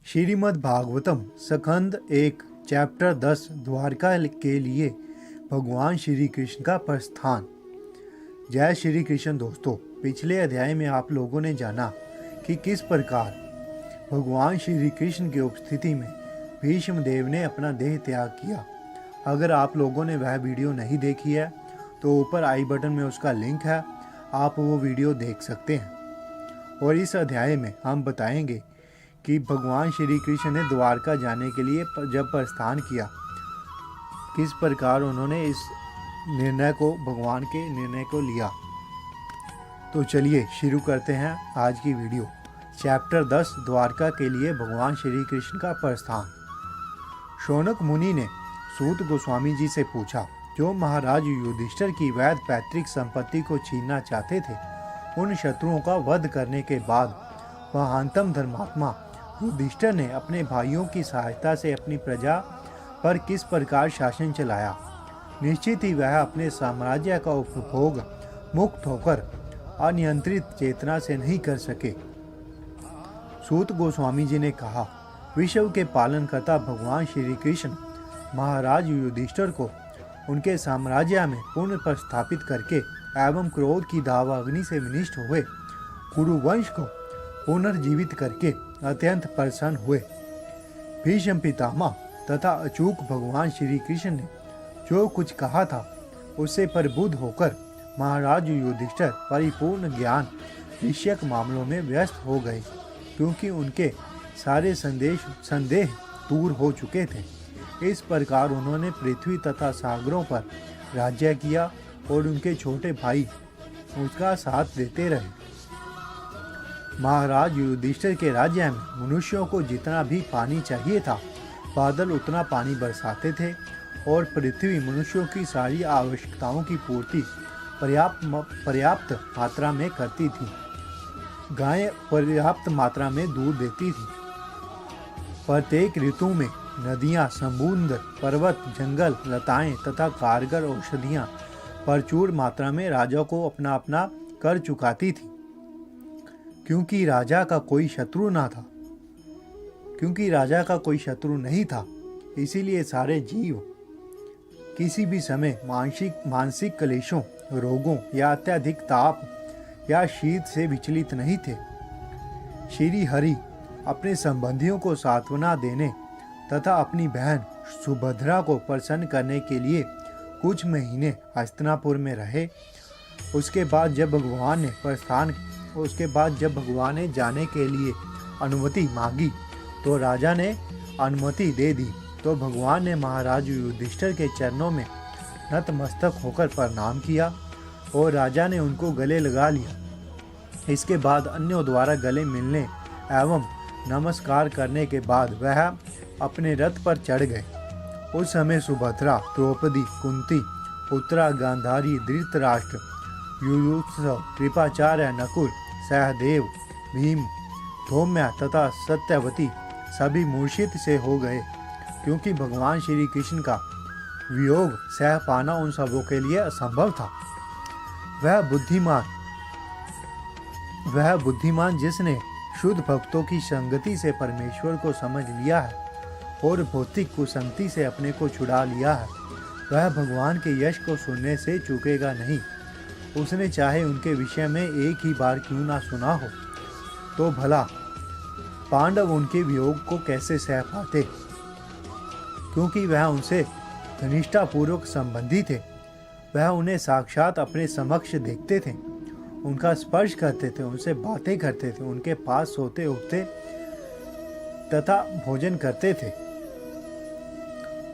Shrimad Bhagavatam सखंड 1 chapter 10 Dwarka के लिए भगवान श्री कृष्ण का प्रस्थान। जय श्री कृष्ण दोस्तों, पिछले अध्याय में आप लोगों ने जाना कि किस प्रकार भगवान श्री कृष्ण की उपस्थिति में भीष्म देव ने अपना देह त्याग किया। अगर आप लोगों ने वह वीडियो नहीं देखी है तो ऊपर आई बटन में उसका लिंक है, आप वो वीडियो देख सकते हैं। और इस अध्याय में हम बताएंगे कि भगवान श्री कृष्ण ने द्वारका जाने के लिए जब प्रस्थान किया, किस प्रकार उन्होंने इस निर्णय को, भगवान के निर्णय को लिया। तो चलिए शुरू करते हैं आज की वीडियो। चैप्टर 10 द्वारका के लिए भगवान श्री कृष्ण का प्रस्थान। शौनक मुनि ने सूत गोस्वामी जी से पूछा, जो महाराज युधिष्ठिर की वैध पैतृक संपत्ति को छीनना चाहते थे, उन शत्रुओं का वध करने के बाद महानतम धर्मात्मा युधिष्ठिर ने अपने भाइयों की सहायता से अपनी प्रजा पर किस प्रकार शासन चलाया। निश्चित ही वह अपने साम्राज्य का उपभोग मुक्त होकर अनियंत्रित चेतना से नहीं कर सके। सूत गोस्वामी जी ने कहा, विश्व के पालनकर्ता भगवान श्री कृष्ण महाराज युधिष्ठिर को उनके साम्राज्य में पुनः प्रस्थापित करके एवं क्रोध की दावाग्नि से विनिष्ट हुए कुरुवंश को पुनर्जीवित करके अत्यंत प्रसन्न हुए। भीष्म पितामह तथा अचूक भगवान श्री कृष्ण ने जो कुछ कहा था उससे प्रबुद्ध होकर महाराज युधिष्ठिर परिपूर्ण ज्ञान विषयक मामलों में व्यस्त हो गए, क्योंकि उनके सारे संदेह दूर हो चुके थे। इस प्रकार उन्होंने पृथ्वी तथा सागरों पर राज्य किया और उनके छोटे भाई उसका साथ देते रहे। महाराज युधिष्ठिर के राज्य में मनुष्यों को जितना भी पानी चाहिए था, बादल उतना पानी बरसाते थे और पृथ्वी मनुष्यों की सारी आवश्यकताओं की पूर्ति पर्याप्त मात्रा में करती थी। गायें पर्याप्त मात्रा में दूध देती थी। प्रत्येक ऋतु में नदियाँ, समुद्र, पर्वत, जंगल, लताएं तथा कारगर औषधियाँ प्रचुर मात्रा में राजा को अपना अपना कर चुकाती थी। क्योंकि राजा का कोई शत्रु नहीं था, इसीलिए सारे जीव किसी भी समय मानसिक क्लेशों, रोगों या अत्यधिक ताप या शीत से विचलित नहीं थे। श्री हरि अपने संबंधियों को सांत्वना देने तथा अपनी बहन सुभद्रा को प्रसन्न करने के लिए कुछ महीने हस्तिनापुर में रहे। उसके बाद जब भगवान ने जाने के लिए अनुमति मांगी तो राजा ने अनुमति दे दी। तो भगवान ने महाराज युधिष्ठिर के चरणों में नतमस्तक होकर प्रणाम किया और राजा ने उनको गले लगा लिया। इसके बाद अन्यों द्वारा गले मिलने एवं नमस्कार करने के बाद वह अपने रथ पर चढ़ गए। उस समय सुभद्रा, द्रौपदी, कुंती, उत्तरा, गांधारी, धृतराष्ट्र, युयुत्सव, कृपाचार्य, नकुल, सहदेव, भीम, धौम्या तथा सत्यवती सभी मूर्छित से हो गए, क्योंकि भगवान श्री कृष्ण का वियोग सह पाना उन सबों के लिए असंभव था। वह बुद्धिमान जिसने शुद्ध भक्तों की संगति से परमेश्वर को समझ लिया है और भौतिक कुसंगति से अपने को छुड़ा लिया है, वह भगवान के यश को सुनने से चूकेगा नहीं। उसने चाहे उनके विषय में एक ही बार क्यों ना सुना हो, तो भला पांडव उनके वियोग को कैसे सह पाते, क्योंकि वह उनसे घनिष्ठतापूर्वक संबंधी थे। वह उन्हें साक्षात अपने समक्ष देखते थे, उनका स्पर्श करते थे, उनसे बातें करते थे, उनके पास सोते उठते तथा भोजन करते थे।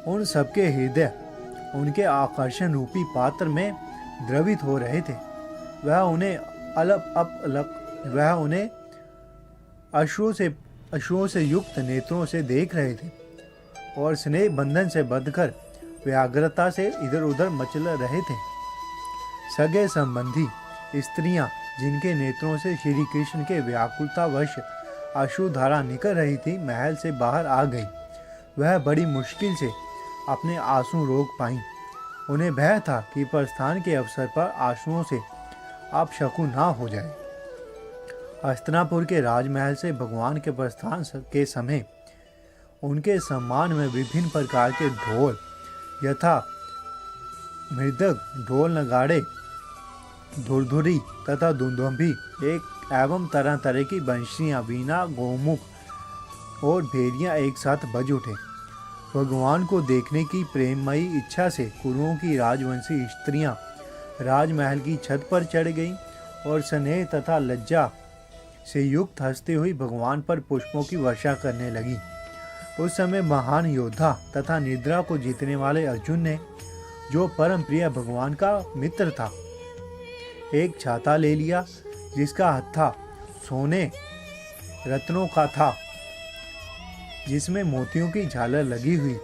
उन सबके हृदय उनके आकर्षण रूपी पात्र में द्रवित हो रहे थे। वह उन्हें अश्रुओं से युक्त नेत्रों से देख रहे थे और स्नेह बंधन से बंधकर व्याग्रता से इधर उधर मचल रहे थे। सगे संबंधी स्त्रियां जिनके नेत्रों से श्री कृष्ण के व्याकुलतावश अश्रुधारा निकल रही थी, महल से बाहर आ गई। वह बड़ी मुश्किल से अपने आंसू रोक पाईं। उन्हें भय था कि प्रस्थान के अवसर पर आंसुओं से अपशकुन ना हो जाए। हस्तिनापुर के राजमहल से भगवान के प्रस्थान के समय उनके सम्मान में विभिन्न प्रकार के ढोल यथा मृदंग, ढोल नगाड़े, धुरधुरी तथा दुंदुभी एक एवं तरह तरह की बंशियां, वीणा, गोमुख और भेरियां एक साथ बज उठे। भगवान को देखने की प्रेममयी इच्छा से कुरुओं की राजवंशी स्त्रियां राजमहल की छत पर चढ़ गईं और स्नेह तथा लज्जा से युक्त हंसते हुई भगवान पर पुष्पों की वर्षा करने लगी। उस समय महान योद्धा तथा निद्रा को जीतने वाले अर्जुन ने, जो परम प्रिय भगवान का मित्र था, एक छाता ले लिया जिसका हत्था सोने रत्नों का था, जिसमें मोतियों की झालर लगी हुई।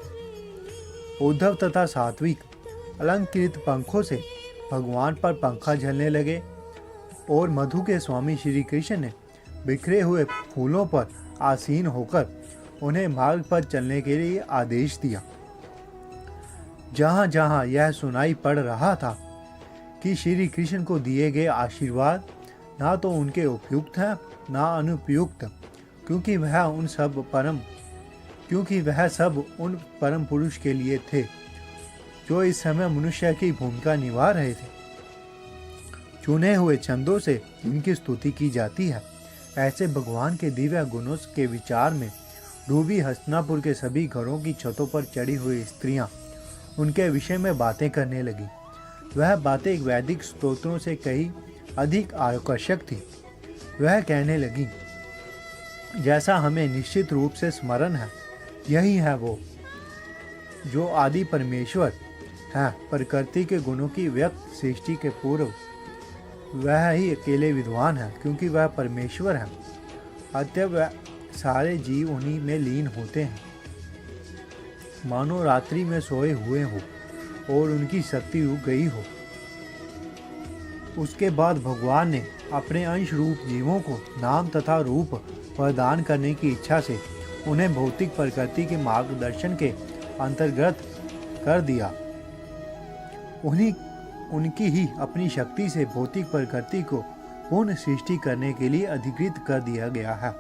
उद्धव तथा सात्विक अलंकृत पंखों से भगवान पर पंखा झलने लगे और मधु के स्वामी श्री कृष्ण ने बिखरे हुए फूलों पर आसीन होकर उन्हें मार्ग पर चलने के लिए आदेश दिया। जहां जहां यह सुनाई पड़ रहा था कि श्री कृष्ण को दिए गए आशीर्वाद ना तो उनके उपयुक्त हैं ना अनुपयुक्त, क्योंकि वह सब उन परम पुरुष के लिए थे जो इस समय मनुष्य की भूमिका निभा रहे थे। चुने हुए छंदों से इनकी स्तुति की जाती है। ऐसे भगवान के दिव्य गुणों के विचार में डूबी हस्तिनापुर के सभी घरों की छतों पर चढ़ी हुई स्त्रियां उनके विषय में बातें करने लगी। वह बातें वैदिक स्तोत्रों से कहीं अधिक आकर्षक थी। वह कहने लगी, जैसा हमें निश्चित रूप से स्मरण है, यही है वो जो आदि परमेश्वर है। प्रकृति के गुणों की व्यक्त सृष्टि के पूर्व वह ही अकेले विद्वान है, क्योंकि वह परमेश्वर है। अतः वह सारे जीव उन्हीं में लीन होते हैं, मानो रात्रि में सोए हुए हो और उनकी शक्ति रुक गई हो। उसके बाद भगवान ने अपने अंश रूप जीवों को नाम तथा रूप प्रदान करने की इच्छा से उन्हें भौतिक प्रकृति के मार्गदर्शन के अंतर्गत कर दिया। उनकी ही अपनी शक्ति से भौतिक प्रकृति को पुनः सृष्टि करने के लिए अधिकृत कर दिया गया है।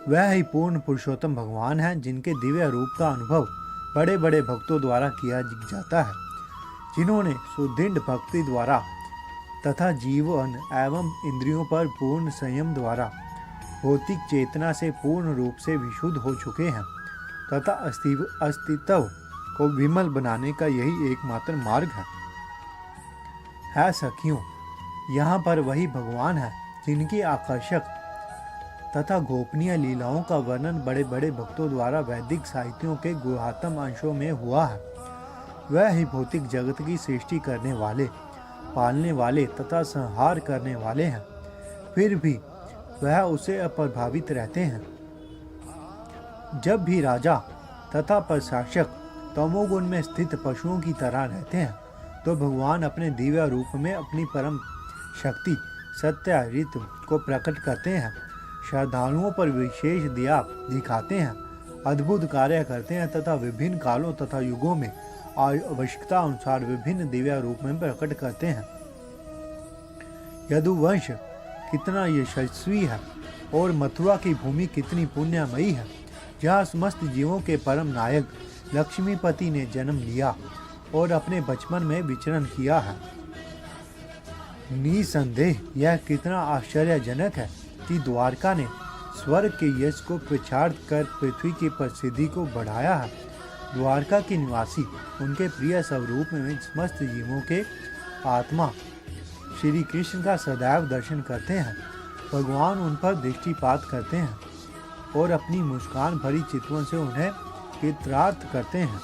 वह ही पूर्ण पुरुषोत्तम भगवान है, जिनके दिव्य रूप का अनुभव बड़े बड़े भक्तों द्वारा किया जाता है, जिन्होंने सुदृढ़ भक्ति द्वारा तथा जीवन एवं इंद्रियों पर पूर्ण संयम द्वारा भौतिक चेतना से पूर्ण रूप से विशुद्ध हो चुके हैं तथा अस्तित्व को विमल बनाने का यही एकमात्र मार्ग है सखियों, यहाँ पर वही भगवान है जिनकी आकर्षक तथा गोपनीय लीलाओं का वर्णन बड़े बड़े भक्तों द्वारा वैदिक साहित्यों के गुहातम अंशों में हुआ है। वह ही भौतिक जगत की सृष्टि करने वाले, पालने वाले तथा संहार करने वाले हैं। फिर भी वह उसे अप्रभावित रहते हैं। जब भी राजा तथा प्रशासक तमोगुण में स्थित पशुओं की तरह रहते हैं, तो भगवान अपने दिव्य रूप में अपनी परम शक्ति सत्य ऋतु को प्रकट करते हैं, श्रद्धालुओं पर विशेष दया दिखाते हैं, अद्भुत कार्य करते हैं तथा विभिन्न कालों तथा युगों में आवश्यकता अनुसार विभिन्न दिव्य रूप में प्रकट करते हैं। यदुवंश कितना यशस्वी है और मथुरा की भूमि कितनी पुण्यमयी है, जहाँ समस्त जीवों के परम नायक लक्ष्मीपति ने जन्म लिया और अपने बचपन में विचरण किया है। निसंदेह यह कितना आश्चर्यजनक है कि द्वारका ने स्वर्ग के यश को प्रचार कर पृथ्वी की प्रसिद्धि को बढ़ाया है। द्वारका के निवासी उनके प्रिय स्वरूप में समस्त जीवों के आत्मा श्री कृष्ण का सदैव दर्शन करते हैं। भगवान उन पर दृष्टिपात करते हैं और अपनी मुस्कान भरी चितवन से उन्हें कृतार्थ करते हैं।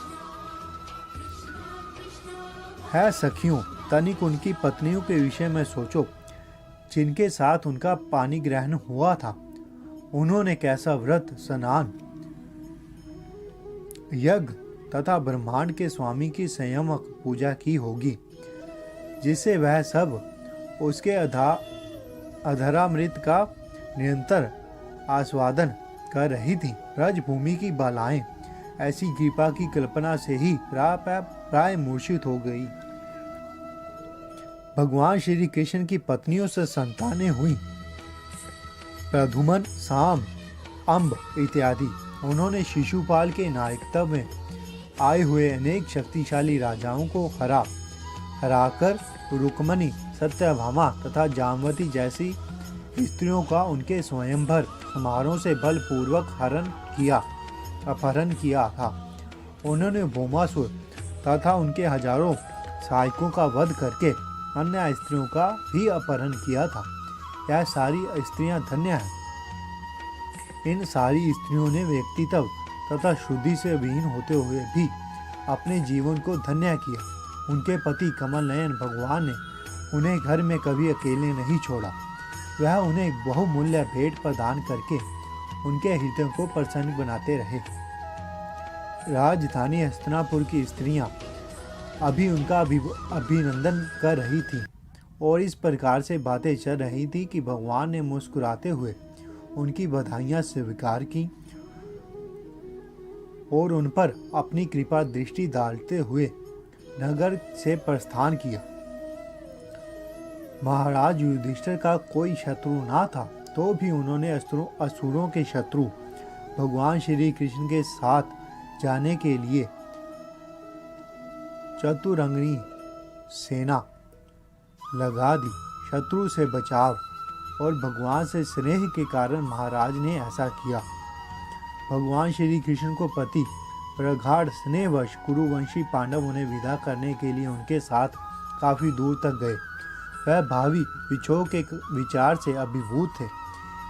है सखियों, तनिक उनकी पत्नियों के विषय में सोचो, जिनके साथ उनका पानी ग्रहण हुआ था। उन्होंने कैसा व्रत, स्नान, यज्ञ तथा ब्रह्मांड के स्वामी की संयमक पूजा की होगी, जिससे वह सब उसके अधरामृत का निरंतर आस्वादन कर रही थी। ब्रजभूमि की बालाएं ऐसी कृपा की कल्पना से ही प्राय मूर्छित हो गई। भगवान श्री कृष्ण की पत्नियों से संतानें हुई। प्रद्युम्न, साम, अम्ब इत्यादि। उन्होंने शिशुपाल के नायकत्व में आए हुए अनेक शक्तिशाली राजाओं को हराकर रुक्मणी, सत्यभामा तथा जामवती जैसी स्त्रियों का उनके स्वयंवर समारोह से बलपूर्वक अपहरण किया था। उन्होंने भौमासुर तथा उनके हजारों सहायकों का वध करके अन्य स्त्रियों का भी अपहरण किया था। यह सारी स्त्रियां धन्य हैं। इन सारी स्त्रियों ने व्यक्तित्व तथा शुद्धि से विहीन होते हुए भी अपने जीवन को धन्य किया। उनके पति कमल नयन भगवान ने उन्हें घर में कभी अकेले नहीं छोड़ा। वह उन्हें बहुमूल्य भेंट प्रदान करके उनके हृदय को प्रसन्न बनाते रहे। राजधानी हस्तिनापुर की स्त्रियां अभी उनका अभिनंदन कर रही थीं और इस प्रकार से बातें चल रही थी कि भगवान ने मुस्कुराते हुए उनकी बधाइयां स्वीकार की और उन पर अपनी कृपा दृष्टि डालते हुए नगर से प्रस्थान किया। महाराज युधिष्ठिर का कोई शत्रु ना था, तो भी उन्होंने असुरों के शत्रु भगवान श्री कृष्ण के साथ जाने के लिए चतुरंगी सेना लगा दी। शत्रु से बचाव और भगवान से स्नेह के कारण महाराज ने ऐसा किया। भगवान श्री कृष्ण को पति प्रगाढ़ स्नेहवश कुरुवंशी पांडव उन्हें विदा करने के लिए उनके साथ काफी दूर तक गए। वह भावी विछोह के विचार से अभिभूत थे,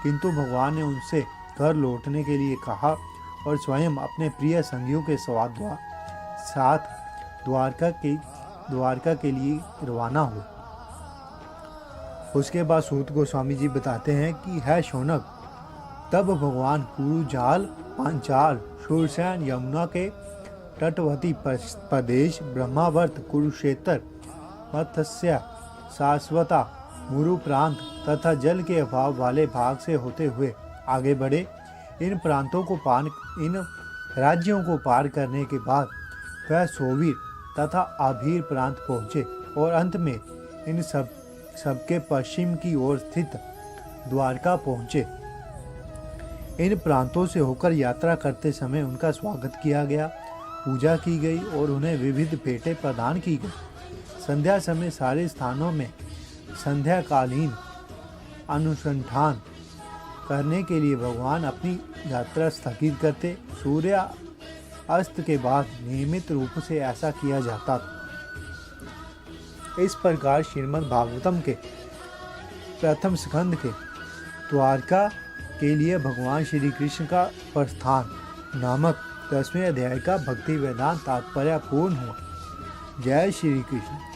किंतु भगवान ने उनसे घर लौटने के लिए कहा और स्वयं अपने प्रिय संगियों के साथ द्वारका के लिए रवाना हुए। उसके बाद सूत गोस्वामी जी बताते हैं कि है शौनक, तब भगवान कुरुजाल, पांचाल, शूरसेन, यमुना के तटवर्ती प्रदेश, ब्रह्मावर्त, कुरुक्षेत्र, मत्स्य, शाश्वता, मुरु प्रांत तथा जल के अभाव वाले भाग से होते हुए आगे बढ़े। इन राज्यों को पार करने के बाद वह सोवीर तथा आभीर प्रांत पहुँचे और अंत में इन सबके पश्चिम की ओर स्थित द्वारका पहुँचे। इन प्रांतों से होकर यात्रा करते समय उनका स्वागत किया गया, पूजा की गई और उन्हें विविध भेंटें प्रदान की गई। संध्या समय सारे स्थानों में संध्याकालीन अनुसंधान करने के लिए भगवान अपनी यात्रा स्थगित करते। सूर्य अस्त के बाद नियमित रूप से ऐसा किया जाता था। इस प्रकार श्रीमद् भागवतम के प्रथम स्कंद के द्वारका के लिए भगवान श्री कृष्ण का प्रस्थान नामक 10वें अध्याय का भक्ति वेदांत तात्पर्य पूर्ण हुआ। जय श्री कृष्ण।